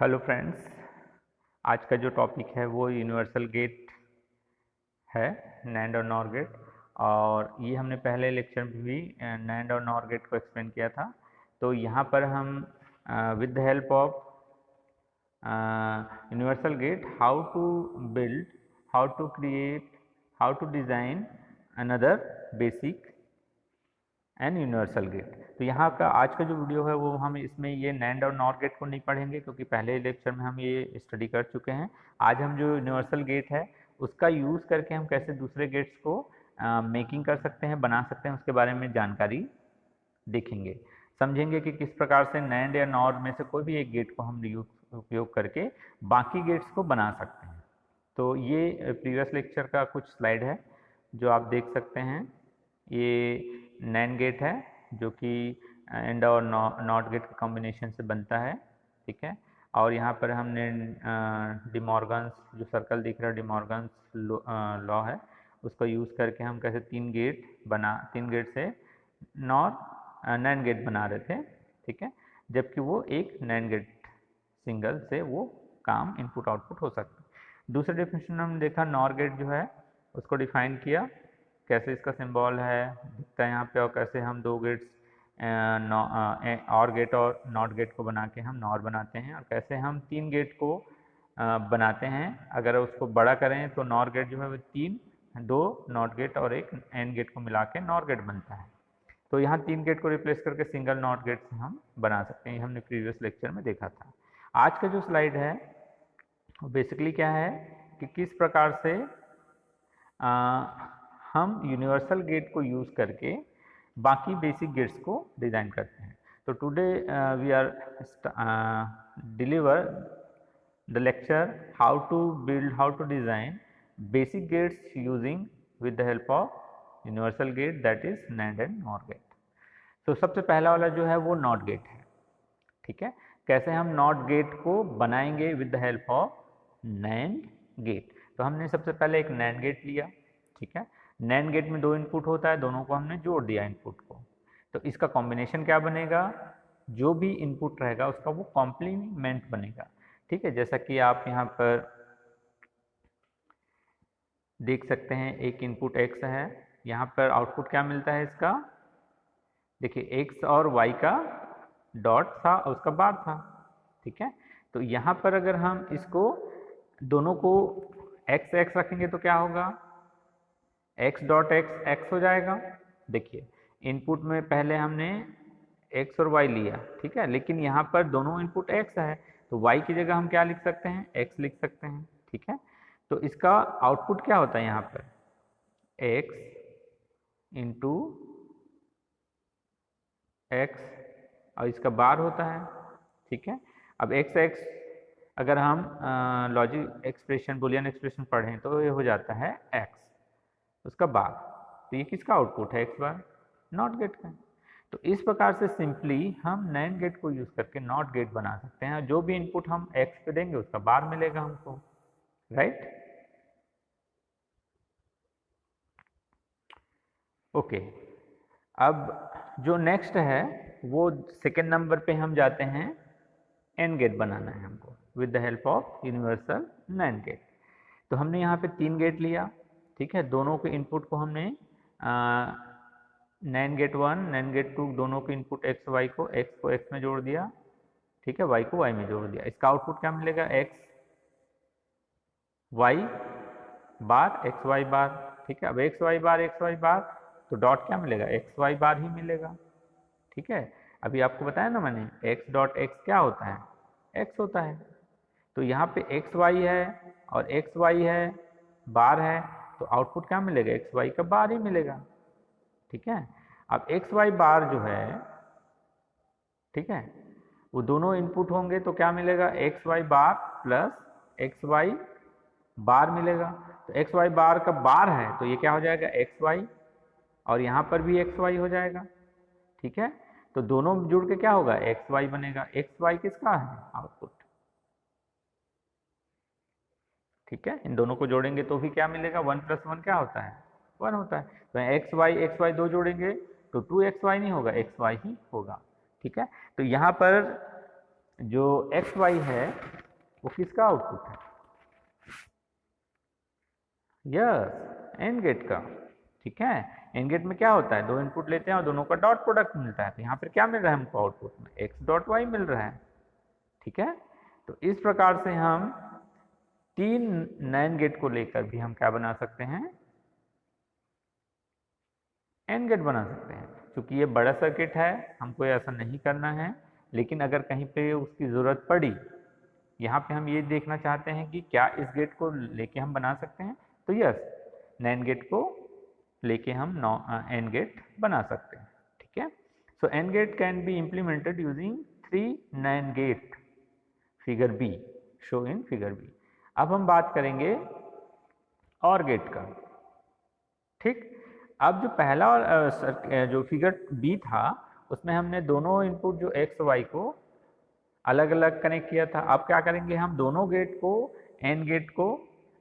Hello friends, आज का जो टॉपिक है वो यूनिवर्सल गेट है, नैंड और नॉर गेट। और ये हमने पहले लेक्चर में भी नैंड और नॉर गेट को एक्सप्लेन किया था। तो यहाँ पर हम with the help of universal gate, how to build, how to create, how to design another basic and universal gate. तो यहाँ का आज का जो वीडियो है वो हम इसमें ये नैंड और नॉर गेट को नहीं पढ़ेंगे, क्योंकि पहले लेक्चर में हम ये स्टडी कर चुके हैं। आज हम जो यूनिवर्सल गेट है उसका यूज़ करके हम कैसे दूसरे गेट्स को मेकिंग कर सकते हैं, बना सकते हैं, उसके बारे में जानकारी देखेंगे, समझेंगे कि किस प्रकार से नैंड या नॉर में से कोई भी एक गेट को हम उपयोग करके बाकी गेट्स को बना सकते हैं। तो ये प्रीवियस लेक्चर का कुछ स्लाइड है जो आप देख सकते हैं। ये नैंड गेट है जो कि एंड और नॉट गेट के कॉम्बिनेशन से बनता है, ठीक है। और यहाँ पर हमने डिमॉर्गन्स जो सर्कल दिख रहा है, डिमॉर्गन्स लॉ है, उसका यूज़ करके हम कैसे तीन गेट से नैंड गेट बना रहे थे, ठीक है। जबकि वो एक नैंड गेट सिंगल से वो काम इनपुट आउटपुट हो सकता है। दूसरे डेफिनेशन में हमने देखा नॉर गेट जो है उसको डिफाइन किया, कैसे इसका सिंबल है दिखता है यहाँ पे, और कैसे हम दो गेट्स और गेट और नॉट गेट को बना के हम नॉर बनाते हैं, और कैसे हम तीन गेट को बनाते हैं। अगर उसको बड़ा करें तो नॉर गेट जो है वो दो नॉट गेट और एक एंड गेट को मिला के नॉर गेट बनता है। तो यहाँ तीन गेट को रिप्लेस करके सिंगल नॉट गेट से हम बना सकते हैं, ये हमने प्रीवियस लेक्चर में देखा था। आज का जो स्लाइड है वो बेसिकली क्या है कि किस प्रकार से हम यूनिवर्सल गेट को यूज़ करके बाकी बेसिक गेट्स को डिज़ाइन करते हैं। तो today we are deliver the lecture how to build, how to design basic gates using with the help of universal gate, that is NAND and NOR gate. तो सबसे पहला वाला जो है वो नॉट गेट है, ठीक है। कैसे हम नॉट गेट को बनाएंगे with the help of NAND gate. तो हमने सबसे पहले एक नैंड गेट लिया, ठीक है। नैंड गेट में दो इनपुट होता है, दोनों को हमने जोड़ दिया इनपुट को। तो इसका कॉम्बिनेशन क्या बनेगा, जो भी इनपुट रहेगा उसका वो कॉम्प्लीमेंट बनेगा, ठीक है। जैसा कि आप यहाँ पर देख सकते हैं, एक इनपुट x है, यहाँ पर आउटपुट क्या मिलता है इसका, देखिए x और y का डॉट था और उसका बार था, ठीक है। तो यहाँ पर अगर हम इसको दोनों को x x रखेंगे तो क्या होगा, x डॉट x x हो जाएगा। देखिए इनपुट में पहले हमने x और y लिया, ठीक है, लेकिन यहाँ पर दोनों इनपुट x है तो y की जगह हम क्या लिख सकते हैं, x लिख सकते हैं, ठीक है। तो इसका आउटपुट क्या होता है यहाँ पर, x इंटू x और इसका बार होता है, ठीक है। अब x x अगर हम लॉजिक एक्सप्रेशन, बुलियन एक्सप्रेशन पढ़ें तो ये हो जाता है x उसका बार। तो ये किसका आउटपुट है, x बार, नॉट गेट का। तो इस प्रकार से सिंपली हम नैंड गेट को यूज करके नॉट गेट बना सकते हैं। जो भी इनपुट हम x पे देंगे उसका बार मिलेगा हमको, राइट। ओके, अब जो नेक्स्ट है वो सेकेंड नंबर पे हम जाते हैं, एंड गेट बनाना है हमको with the help of universal NAND gate. तो हमने यहाँ पे तीन गेट लिया, ठीक है। दोनों के इनपुट को हमने नैंड गेट 1 नैंड गेट 2 दोनों के इनपुट x y को x में जोड़ दिया, ठीक है, y को y में जोड़ दिया। इसका आउटपुट क्या मिलेगा, x y बार x y बार, ठीक है। अब x y बार तो डॉट क्या मिलेगा, x y बार ही मिलेगा, ठीक है। अभी आपको बताया ना मैंने, x डॉट x क्या होता है, x होता है। तो यहाँ पे x y है और x y है, बार है, तो आउटपुट क्या मिलेगा, x y का बार ही मिलेगा, ठीक है। अब x y बार जो है, ठीक है, वो दोनों इनपुट होंगे तो क्या मिलेगा, x y बार प्लस x y बार मिलेगा। तो x y बार का बार है तो ये क्या हो जाएगा, x y, और यहाँ पर भी x y हो जाएगा, ठीक है। तो दोनों जुड़ के क्या होगा, x y बनेगा। x y किसका है, आउटपुट, ठीक है। इन दोनों को जोड़ेंगे तो भी क्या मिलेगा, 1 + 1 क्या होता है, 1 होता है। तो x y दो जोड़ेंगे तो 2x y नहीं होगा, x y ही होगा, ठीक है। तो यहाँ पर जो एक्स वाई है वो किसका आउटपुट है? यस, एंड गेट का। ठीक है, एंड गेट में क्या होता है, दो इनपुट लेते हैं और दोनों का डॉट प्रोडक्ट मिलता है। तो यहाँ पर क्या मिल रहा है हमको आउटपुट में? एक्स डॉट वाई मिल रहा है। ठीक है, तो इस प्रकार से हम तीन नैंड गेट को लेकर भी हम क्या बना सकते हैं? एंड गेट बना सकते हैं। क्योंकि ये बड़ा सर्किट है, हमको ऐसा नहीं करना है, लेकिन अगर कहीं पे उसकी ज़रूरत पड़ी, यहाँ पे हम ये देखना चाहते हैं कि क्या इस गेट को लेके हम बना सकते हैं, तो यस, नैंड गेट को लेके हम एंड गेट बना सकते हैं। ठीक है, so AND gate can be implemented using 3 NAND gate, figure B, show in figure B. अब हम बात करेंगे और गेट का। ठीक, अब जो पहला जो फिगर बी था, उसमें हमने दोनों इनपुट जो एक्स वाई को अलग अलग कनेक्ट किया था। अब क्या करेंगे, हम दोनों गेट को, एंड गेट को,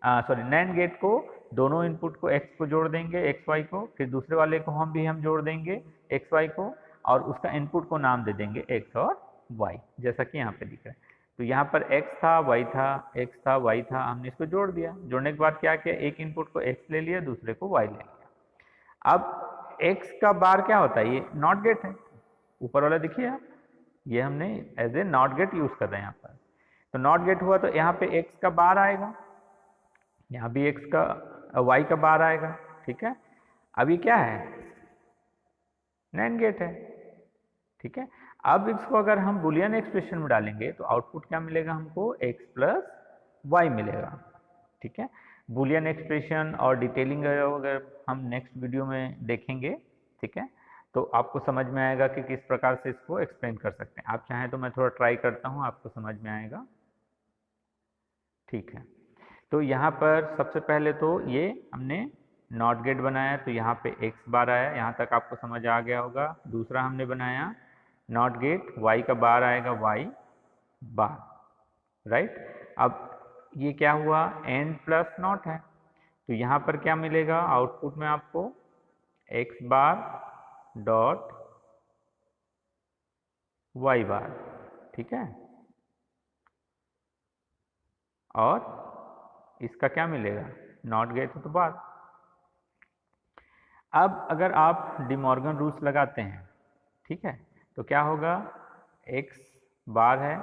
सॉरी नैंड गेट को, दोनों इनपुट को एक्स को जोड़ देंगे, एक्स वाई को, फिर दूसरे वाले को हम जोड़ देंगे एक्स वाई को, और उसका इनपुट को नाम दे देंगे एक्स और वाई, जैसा कि यहाँ पे दिख रहा है। तो यहाँ पर एक्स था, वाई था, एक्स था, वाई था, हमने इसको जोड़ दिया। जोड़ने के बाद क्या किया, एक इनपुट को एक्स ले लिया, दूसरे को वाई ले लिया। अब एक्स का बार क्या होता है, ये नॉट गेट है, ऊपर वाला देखिए आप, ये हमने as a NOT gate use कर रहे हैं यहाँ पर। तो नॉट गेट हुआ तो यहाँ पे एक्स का बार आएगा, यहाँ भी एक्स का वाई का बार आएगा। ठीक है, अब ये क्या है, नैंड गेट है। ठीक है, अब इसको अगर हम बुलियन एक्सप्रेशन में डालेंगे तो आउटपुट क्या मिलेगा हमको, एक्स प्लस वाई मिलेगा। ठीक है, बुलियन एक्सप्रेशन और डिटेलिंग अगर हम नेक्स्ट वीडियो में देखेंगे, ठीक है, तो आपको समझ में आएगा कि किस प्रकार से इसको एक्सप्लेन कर सकते हैं। आप चाहें तो मैं थोड़ा ट्राई करता हूँ, आपको समझ में आएगा। ठीक है, तो यहाँ पर सबसे पहले तो ये हमने नॉट गेट बनाया, तो यहाँ पे एक्स बार आया, यहाँ तक आपको समझ आ गया होगा। दूसरा हमने बनाया नॉट गेट, वाई का बार आएगा, वाई बार, राइट। अब ये क्या हुआ, एंड प्लस नॉट है, तो यहाँ पर क्या मिलेगा आउटपुट में आपको, एक्स बार डॉट वाई बार। ठीक है, और इसका क्या मिलेगा, नॉट गेट तो बार। अब अगर आप डिमॉर्गन रूल्स लगाते हैं, ठीक है, तो क्या होगा, एक्स बार है,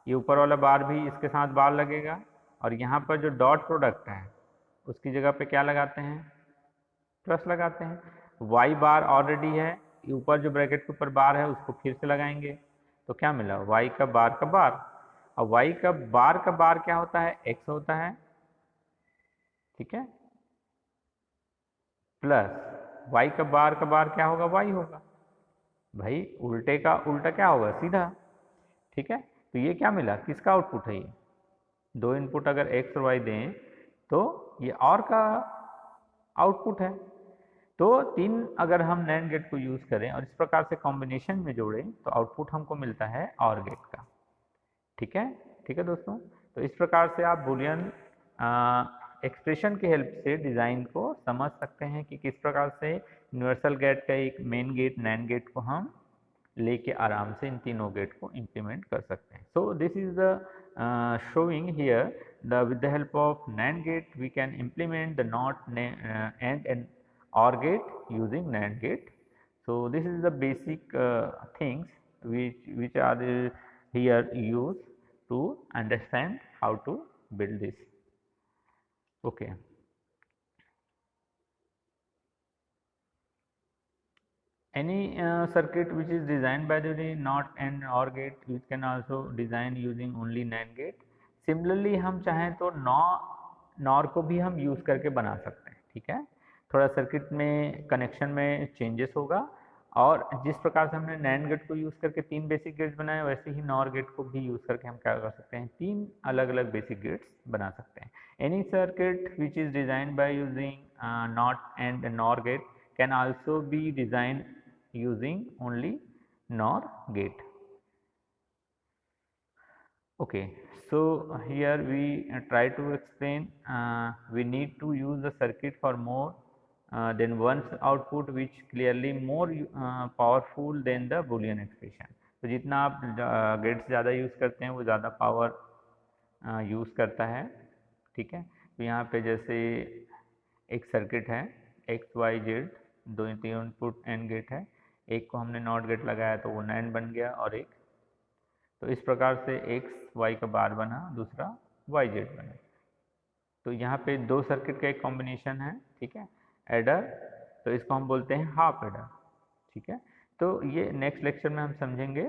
ये ऊपर वाला बार भी इसके साथ बार लगेगा, और यहाँ पर जो डॉट प्रोडक्ट है उसकी जगह पे क्या लगाते हैं, प्लस लगाते हैं। वाई बार ऑलरेडी है, ये ऊपर जो ब्रैकेट के ऊपर बार है उसको फिर से लगाएंगे, तो क्या मिला, वाई का बार, और वाई का बार क्या होता है, एक्स होता है। ठीक है, प्लस वाई का बार क्या होगा, वाई होगा। भाई उल्टे का उल्टा क्या होगा, सीधा। ठीक है, तो ये क्या मिला, किसका आउटपुट है, ये दो इनपुट अगर एक्स और वाई दें तो ये और का आउटपुट है। तो तीन अगर हम नैंड गेट को यूज़ करें और इस प्रकार से कॉम्बिनेशन में जोड़ें तो आउटपुट हमको मिलता है और गेट का। ठीक है, ठीक है दोस्तों, तो इस प्रकार से आप बुलियन एक्सप्रेशन की हेल्प से डिज़ाइन को समझ सकते हैं कि किस प्रकार से यूनिवर्सल गेट का एक मेन गेट नैंड गेट को हम लेके आराम से इन तीनों गेट को इम्प्लीमेंट कर सकते हैं। So this is the showing here the with the help of NAND gate we can implement the not and OR gate using NAND gate. So this is the basic things which are here used to understand how to build this. Okay. Any circuit which is designed by the NOT and OR gate which can also design using only NAND gate. Similarly हम चाहें तो nor को भी हम use करके बना सकते हैं। ठीक है, थोड़ा सर्किट में कनेक्शन में चेंजेस होगा, और जिस प्रकार से हमने नैंड गेट को यूज़ करके तीन बेसिक गेट्स बनाए, वैसे ही नॉर गेट को भी यूज़ करके हम क्या कर सकते हैं, तीन अलग अलग बेसिक गेट्स बना सकते हैं। Any circuit which is design by using not and NOR get can also be design using only NOR gate. Okay, so here we try to explain we need to use the circuit for more than one output which clearly more powerful than the Boolean expression. तो जितना आप gets ज़्यादा use करते हैं वो ज़्यादा power use करता है, ठीक है। तो यहाँ पे जैसे एक सर्किट है एक्स वाई जेड, दो तीन इनपुट एंड गेट है, एक को हमने नॉट गेट लगाया तो वो नैंड बन गया, और एक, तो इस प्रकार से एक्स वाई का बार बना, दूसरा वाई जेड बना। तो यहाँ पे दो सर्किट का एक कॉम्बिनेशन है, ठीक है, एडर, तो इसको हम बोलते हैं हाफ एडर, ठीक है। तो ये नेक्स्ट लेक्चर में हम समझेंगे।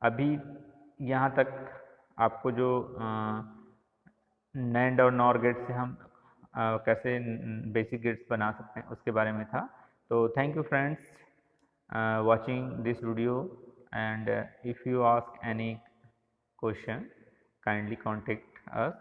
अभी यहाँ तक आपको जो नैंड और नॉर गेट से हम कैसे बेसिक गेट्स बना सकते हैं उसके बारे में था। तो thank you friends watching this video, and if you ask any question kindly contact us.